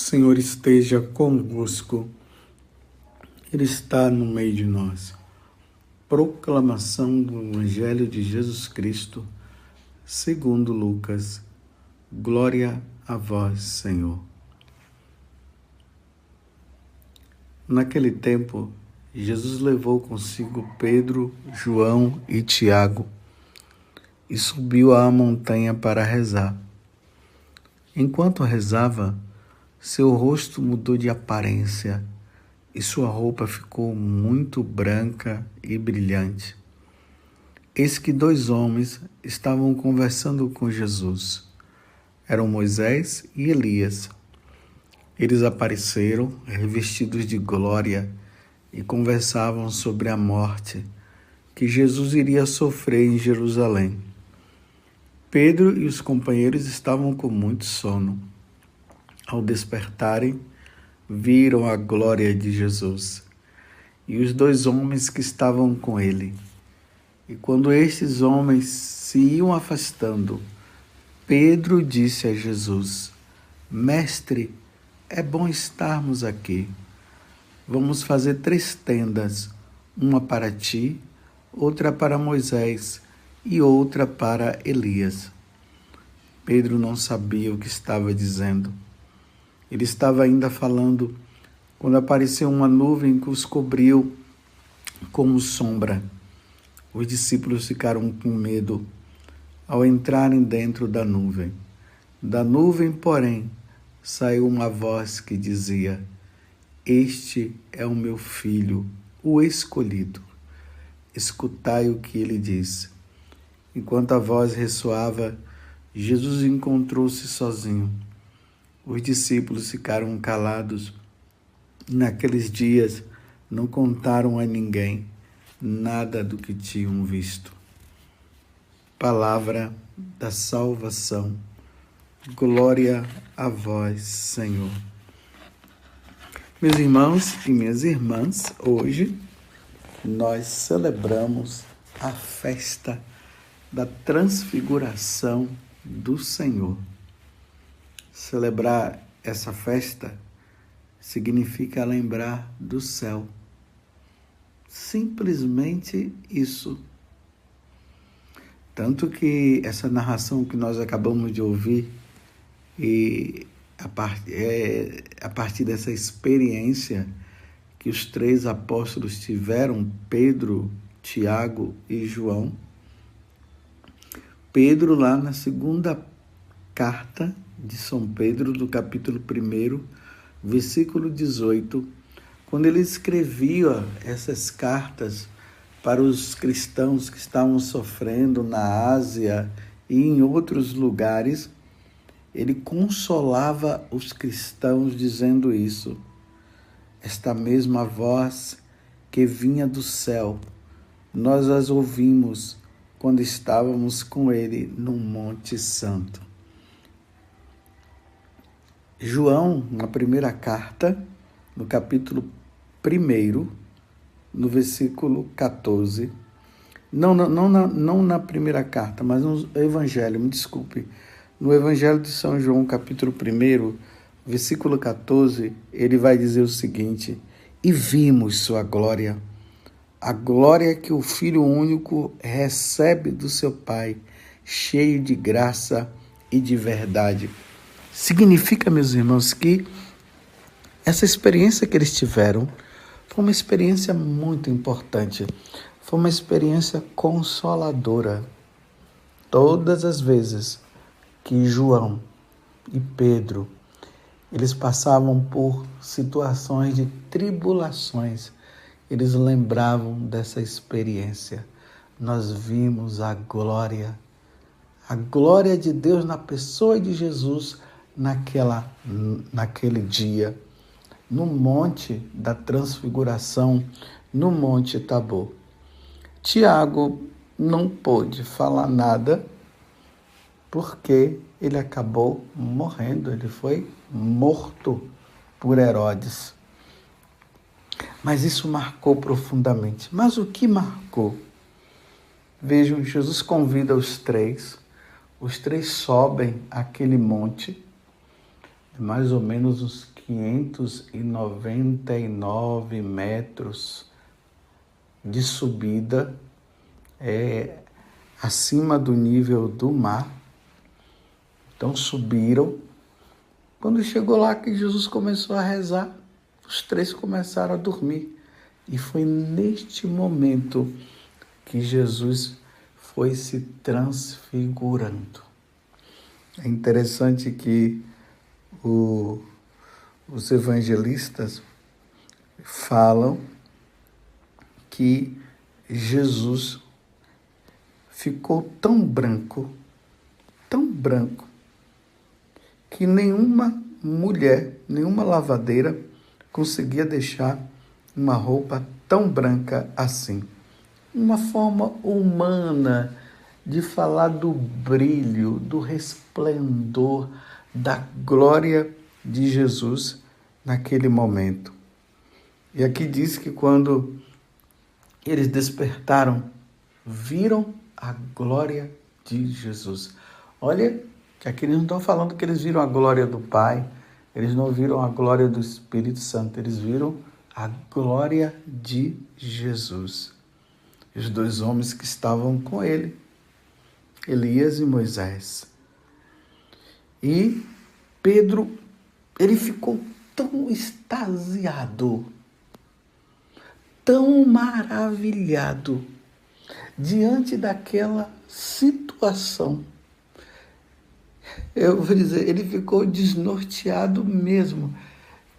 Senhor esteja convosco, Ele está no meio de nós. Proclamação do Evangelho de Jesus Cristo, segundo Lucas. Glória a vós, Senhor. Naquele tempo, Jesus levou consigo Pedro, João e Tiago e subiu à montanha para rezar. Enquanto rezava, seu rosto mudou de aparência e sua roupa ficou muito branca e brilhante. Eis que 2 homens estavam conversando com Jesus. Eram Moisés e Elias. Eles apareceram, revestidos de glória, e conversavam sobre a morte que Jesus iria sofrer em Jerusalém. Pedro e os companheiros estavam com muito sono. Ao despertarem, viram a glória de Jesus e os 2 homens que estavam com ele. E quando estes homens se iam afastando, Pedro disse a Jesus: Mestre, é bom estarmos aqui. Vamos fazer 3 tendas, uma para ti, outra para Moisés e outra para Elias. Pedro não sabia o que estava dizendo. Ele estava ainda falando quando apareceu uma nuvem que os cobriu como sombra. Os discípulos ficaram com medo ao entrarem dentro da nuvem. Da nuvem, porém, saiu uma voz que dizia: Este é o meu filho, o escolhido. Escutai o que ele diz. Enquanto a voz ressoava, Jesus encontrou-se sozinho. Os discípulos ficaram calados. Naqueles dias não contaram a ninguém nada do que tinham visto. Palavra da salvação. Glória a vós, Senhor. Meus irmãos e minhas irmãs, hoje nós celebramos a festa da transfiguração do Senhor. Celebrar essa festa significa lembrar do céu. Simplesmente isso. Tanto que essa narração que nós acabamos de ouvir, e a partir dessa experiência que os 3 apóstolos tiveram, Pedro, Tiago e João, Pedro, lá na segunda carta de São Pedro, do capítulo 1, versículo 18, quando ele escrevia essas cartas para os cristãos que estavam sofrendo na Ásia e em outros lugares, ele consolava os cristãos dizendo isso: esta mesma voz que vinha do céu, nós as ouvimos quando estávamos com ele no Monte Santo. João, na primeira carta, no capítulo 1, no versículo 14, não na primeira carta, mas no Evangelho, me desculpe, no Evangelho de São João, capítulo 1, versículo 14, ele vai dizer o seguinte: E vimos sua glória, a glória que o Filho único recebe do seu Pai, cheio de graça e de verdade. Significa, meus irmãos, que essa experiência que eles tiveram foi uma experiência muito importante, foi uma experiência consoladora. Todas as vezes que João e Pedro, eles passavam por situações de tribulações, eles lembravam dessa experiência. Nós vimos a glória de Deus na pessoa de Jesus naquele dia, no Monte da Transfiguração, no Monte Tabor. Tiago não pôde falar nada porque ele acabou morrendo, ele foi morto por Herodes. Mas isso marcou profundamente. Mas o que marcou? Vejam, Jesus convida os 3 sobem aquele monte. mais ou menos uns 599 metros de subida, acima do nível do mar. Então subiram. Quando chegou lá que Jesus começou a rezar, os três começaram a dormir. E foi neste momento que Jesus foi se transfigurando. É interessante que os evangelistas falam que Jesus ficou tão branco, que nenhuma mulher, nenhuma lavadeira conseguia deixar uma roupa tão branca assim. Uma forma humana de falar do brilho, do resplendor, da glória de Jesus naquele momento. E aqui diz que quando eles despertaram, viram a glória de Jesus. Olha, que aqui eles não estão falando que eles viram a glória do Pai, eles não viram a glória do Espírito Santo, eles viram a glória de Jesus. Os dois homens que estavam com ele, Elias e Moisés. E Pedro, ele ficou tão extasiado, tão maravilhado diante daquela situação. Eu vou dizer, ele ficou desnorteado mesmo,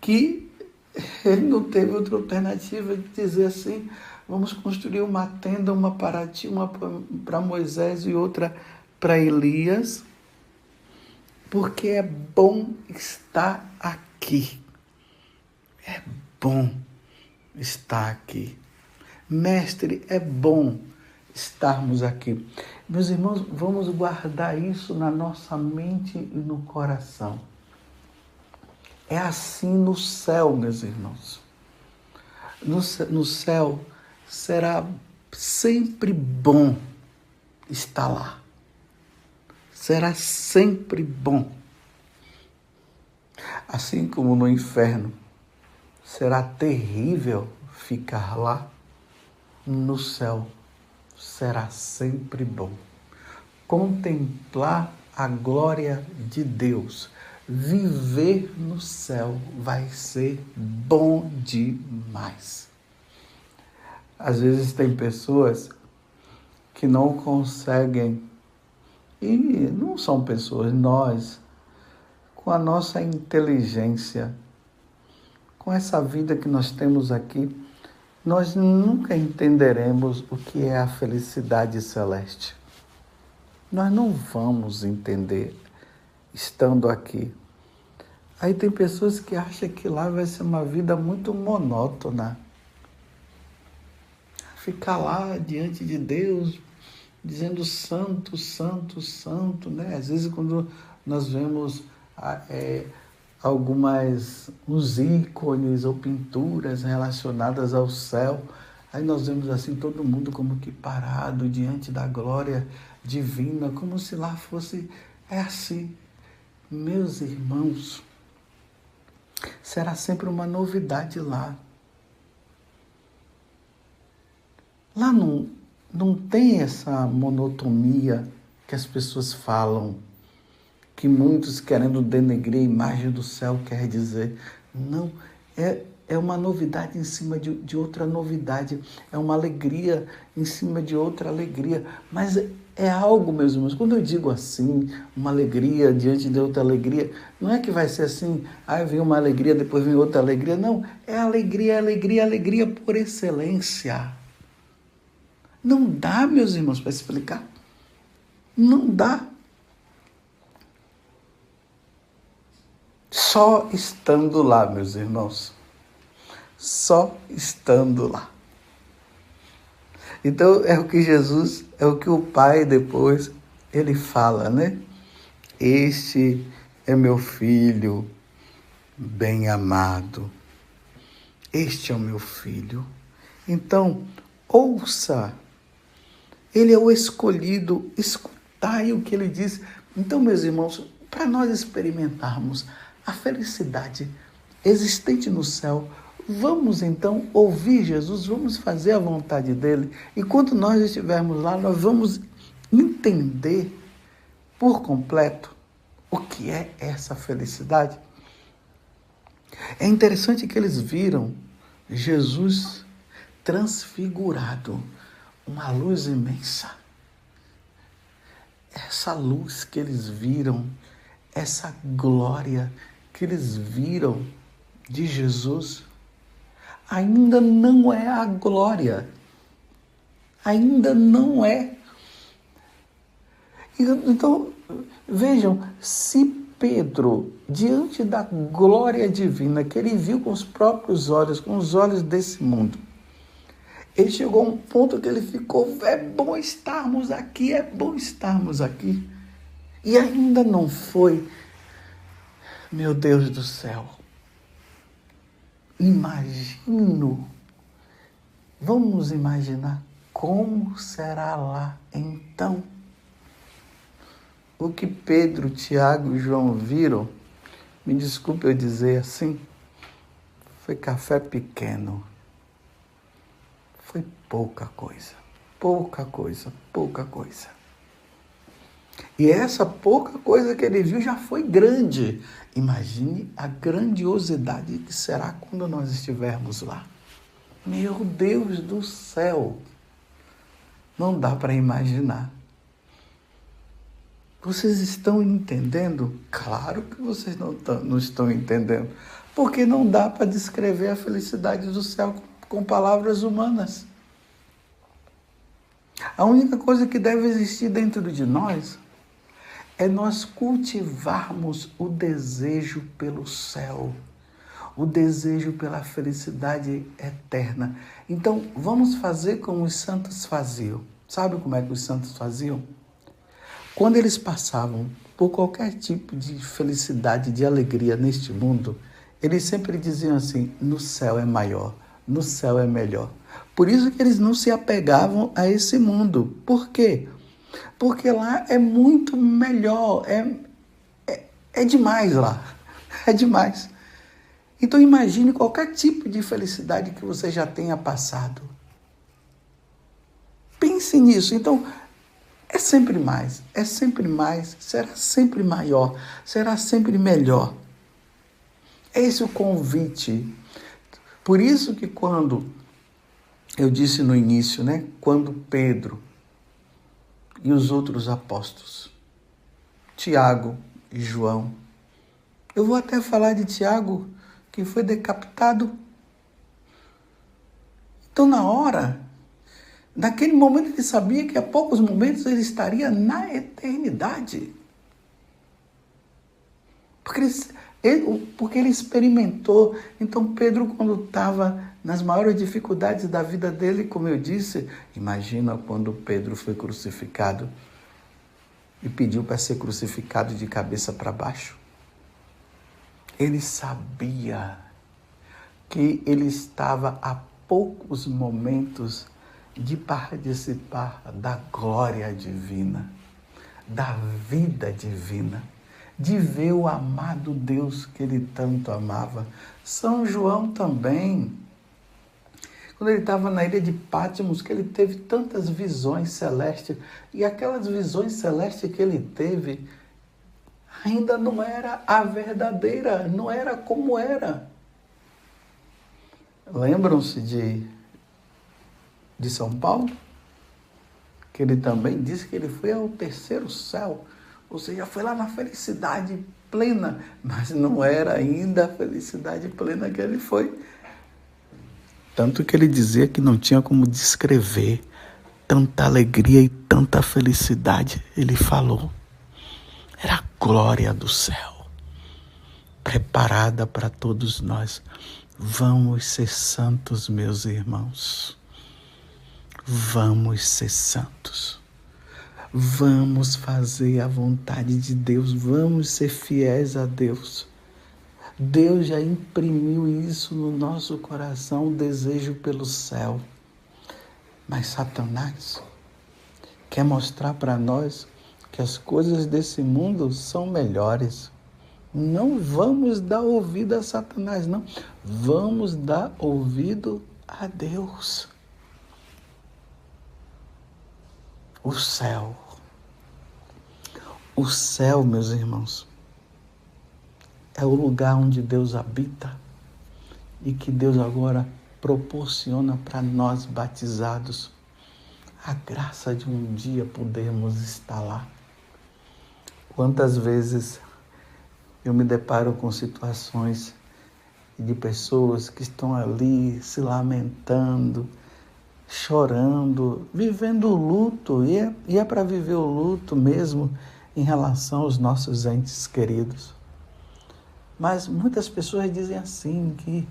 que ele não teve outra alternativa de dizer assim: vamos construir uma tenda, uma para ti, uma para Moisés e outra para Elias, porque é bom estar aqui. É bom estar aqui. Mestre, é bom estarmos aqui. Meus irmãos, vamos guardar isso na nossa mente e no coração. É assim no céu, meus irmãos. No céu será sempre bom estar lá. Será sempre bom. Assim como no inferno será terrível ficar lá, no céu será sempre bom. Contemplar a glória de Deus, viver no céu vai ser bom demais. Às vezes tem pessoas que não conseguem, e não são pessoas, nós, com a nossa inteligência, com essa vida que nós temos aqui, nós nunca entenderemos o que é a felicidade celeste. Nós não vamos entender estando aqui. Aí tem pessoas que acham que lá vai ser uma vida muito monótona. Ficar lá diante de Deus, dizendo santo, santo, santo, né? Às vezes quando nós vemos uns ícones ou pinturas relacionadas ao céu, aí nós vemos assim todo mundo como que parado diante da glória divina, como se lá fosse, é assim. Meus irmãos, será sempre uma novidade lá. Lá não tem essa monotonia que as pessoas falam, que muitos querendo denegrir a imagem do céu quer dizer. Não, é uma novidade em cima de outra novidade, é uma alegria em cima de outra alegria, mas é algo, meus irmãos, quando eu digo assim, uma alegria diante de outra alegria, não é que vai ser assim, vem uma alegria, depois vem outra alegria, não, é alegria, alegria, alegria por excelência. Não dá, meus irmãos, para explicar. Não dá. Só estando lá, meus irmãos. Só estando lá. Então, é o que o Pai depois, ele fala, né? Este é meu filho bem amado. Este é o meu filho. Então, ouça. Ele é o escolhido. Escutai o que ele diz. Então, meus irmãos, para nós experimentarmos a felicidade existente no céu. Vamos então ouvir Jesus, vamos fazer a vontade dele. E quando nós estivermos lá, nós vamos entender por completo o que é essa felicidade. É interessante que eles viram Jesus transfigurado, uma luz imensa. Essa luz que eles viram, essa glória que eles viram de Jesus, ainda não é a glória. Ainda não é. Então, vejam, se Pedro, diante da glória divina que ele viu com os próprios olhos, com os olhos desse mundo, ele chegou a um ponto que ele ficou, é bom estarmos aqui, é bom estarmos aqui. E ainda não foi, meu Deus do céu, vamos imaginar como será lá então. O que Pedro, Tiago e João viram, me desculpe eu dizer assim, foi café pequeno. Foi pouca coisa, pouca coisa, pouca coisa. E essa pouca coisa que ele viu já foi grande. Imagine a grandiosidade que será quando nós estivermos lá. Meu Deus do céu! Não dá para imaginar. Vocês estão entendendo? Claro que vocês não estão entendendo. Porque não dá para descrever a felicidade do céu com palavras humanas. A única coisa que deve existir dentro de nós é nós cultivarmos o desejo pelo céu, o desejo pela felicidade eterna. Então, vamos fazer como os santos faziam. Sabe como é que os santos faziam? Quando eles passavam por qualquer tipo de felicidade, de alegria neste mundo, eles sempre diziam assim, no céu é maior, no céu é melhor. Por isso que eles não se apegavam a esse mundo. Por quê? Porque lá é muito melhor, é demais lá, é demais. Então imagine qualquer tipo de felicidade que você já tenha passado. Pense nisso. Então, é sempre mais, será sempre maior, será sempre melhor. É esse o convite. Por isso que quando eu disse no início, quando Pedro e os outros apóstolos, Tiago e João, eu vou até falar de Tiago, que foi decapitado. Então, naquele momento ele sabia que a poucos momentos ele estaria na eternidade. Porque ele experimentou. Então Pedro, quando estava nas maiores dificuldades da vida dele, como eu disse, imagina quando Pedro foi crucificado e pediu para ser crucificado de cabeça para baixo. Ele sabia que ele estava a poucos momentos de participar da glória divina, da vida divina, de ver o amado Deus que ele tanto amava. São João também, quando ele estava na ilha de Patmos, que ele teve tantas visões celestes, e aquelas visões celestes que ele teve ainda não era a verdadeira, não era como era. Lembram-se de São Paulo? Que ele também disse que ele foi ao terceiro céu, ou seja, foi lá na felicidade plena, mas não era ainda a felicidade plena que ele foi. Tanto que ele dizia que não tinha como descrever tanta alegria e tanta felicidade. Ele falou, era a glória do céu, preparada para todos nós. Vamos ser santos, meus irmãos. Vamos ser santos. Vamos fazer a vontade de Deus. Vamos ser fiéis a Deus. Deus já imprimiu isso no nosso coração, o desejo pelo céu. Mas Satanás quer mostrar para nós que as coisas desse mundo são melhores. Não vamos dar ouvido a Satanás, não. Vamos dar ouvido a Deus. O céu. O céu, meus irmãos, é o lugar onde Deus habita e que Deus agora proporciona para nós batizados a graça de um dia podermos estar lá. Quantas vezes eu me deparo com situações de pessoas que estão ali se lamentando, chorando, vivendo o luto, e é para viver o luto mesmo em relação aos nossos entes queridos. Mas muitas pessoas dizem assim que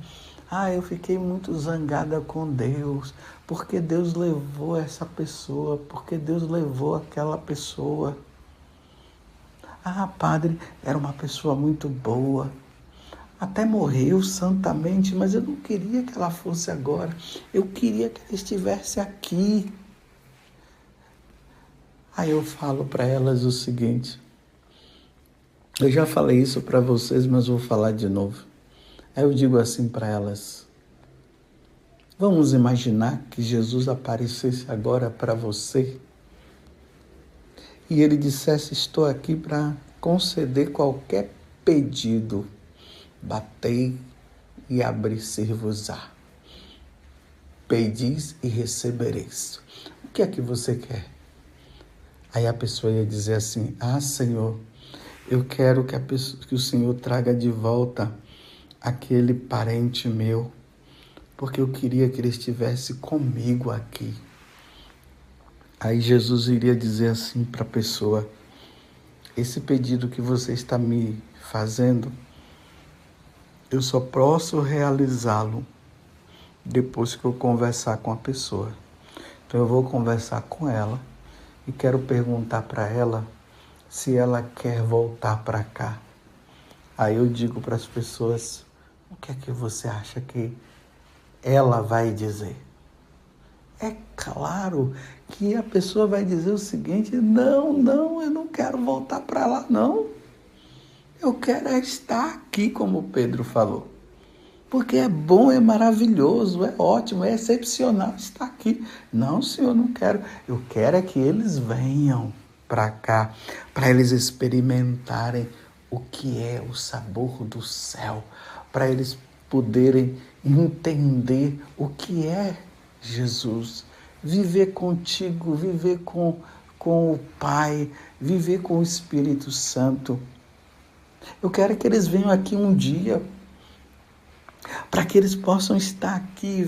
eu fiquei muito zangada com Deus, porque Deus levou essa pessoa, porque Deus levou aquela pessoa. Padre, era uma pessoa muito boa, até morreu santamente, mas eu não queria que ela fosse agora, eu queria que ela estivesse aqui. Aí eu falo para elas o seguinte, eu já falei isso para vocês, mas vou falar de novo. Aí eu digo assim para elas, vamos imaginar que Jesus aparecesse agora para você e ele dissesse, estou aqui para conceder qualquer pedido. Batei e abrir-se-vos-á. Pedis e recebereis. O que é que você quer? Aí a pessoa ia dizer assim, Senhor, eu quero que o Senhor traga de volta aquele parente meu, porque eu queria que ele estivesse comigo aqui. Aí Jesus iria dizer assim para a pessoa, esse pedido que você está me fazendo, eu só posso realizá-lo depois que eu conversar com a pessoa. Então eu vou conversar com ela e quero perguntar para ela se ela quer voltar para cá. Aí eu digo para as pessoas, o que é que você acha que ela vai dizer? É claro que a pessoa vai dizer o seguinte, não, eu não quero voltar para lá, não. Eu quero estar aqui, como Pedro falou. Porque é bom, é maravilhoso, é ótimo, é excepcional estar aqui. Não, Senhor, não quero. Eu quero é que eles venham para cá, para eles experimentarem o que é o sabor do céu, para eles poderem entender o que é Jesus, viver contigo, viver com o Pai, viver com o Espírito Santo. Eu quero que eles venham aqui um dia, para que eles possam estar aqui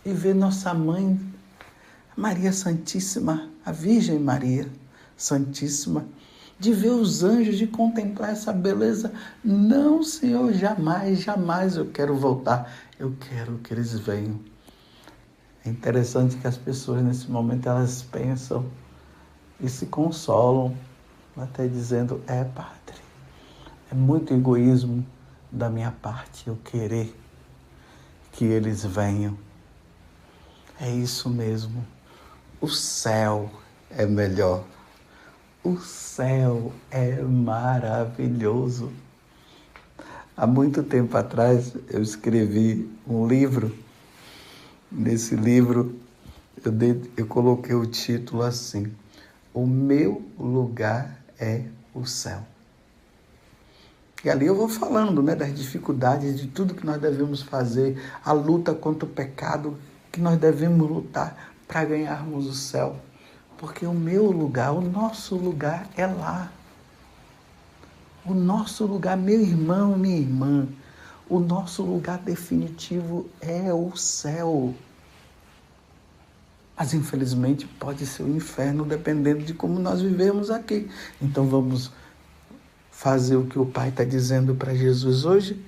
e ver nossa mãe, Maria Santíssima, a Virgem Maria Santíssima, de ver os anjos, de contemplar essa beleza. Não, Senhor, jamais eu quero voltar. Eu quero que eles venham. É interessante que as pessoas nesse momento elas pensam e se consolam, até dizendo, Padre, é muito egoísmo da minha parte eu querer que eles venham. É isso mesmo. O céu é melhor. O céu é maravilhoso. Há muito tempo atrás eu escrevi um livro. Nesse livro eu coloquei o título assim, O meu lugar é o céu. E ali eu vou falando, das dificuldades, de tudo que nós devemos fazer, a luta contra o pecado, que nós devemos lutar para ganharmos o céu. Porque o meu lugar, o nosso lugar é lá. O nosso lugar, meu irmão, minha irmã, o nosso lugar definitivo é o céu. Mas infelizmente pode ser o inferno, dependendo de como nós vivemos aqui. Então vamos fazer o que o Pai está dizendo para Jesus hoje.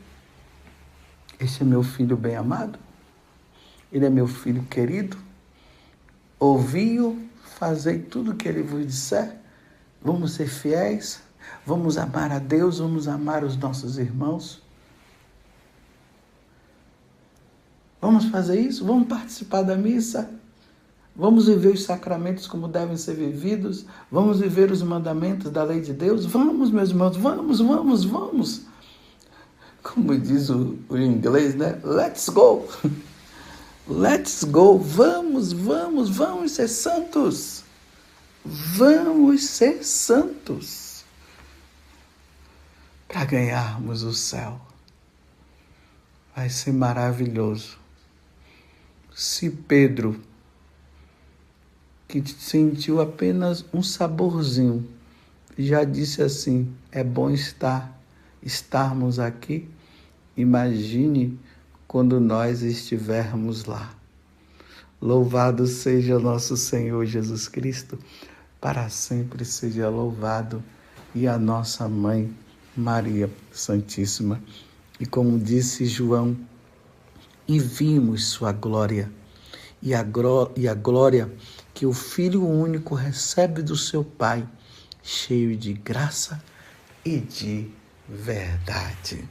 Este é meu filho bem amado. Ele é meu filho querido. Ouvi-o, fazei tudo o que ele vos disser. Vamos ser fiéis. Vamos amar a Deus, vamos amar os nossos irmãos. Vamos fazer isso? Vamos participar da missa? Vamos viver os sacramentos como devem ser vividos? Vamos viver os mandamentos da lei de Deus? Vamos, meus irmãos, vamos. Como diz o inglês, né? Let's go! Let's go! Vamos ser santos! Vamos ser santos! Para ganharmos o céu. Vai ser maravilhoso. Se Pedro, que sentiu apenas um saborzinho, já disse assim, é bom estarmos aqui, imagine quando nós estivermos lá. Louvado seja o nosso Senhor Jesus Cristo, para sempre seja louvado, e a nossa Mãe Maria Santíssima. E como disse João, e vimos sua glória, e a glória que o Filho único recebe do seu Pai, cheio de graça e de verdade.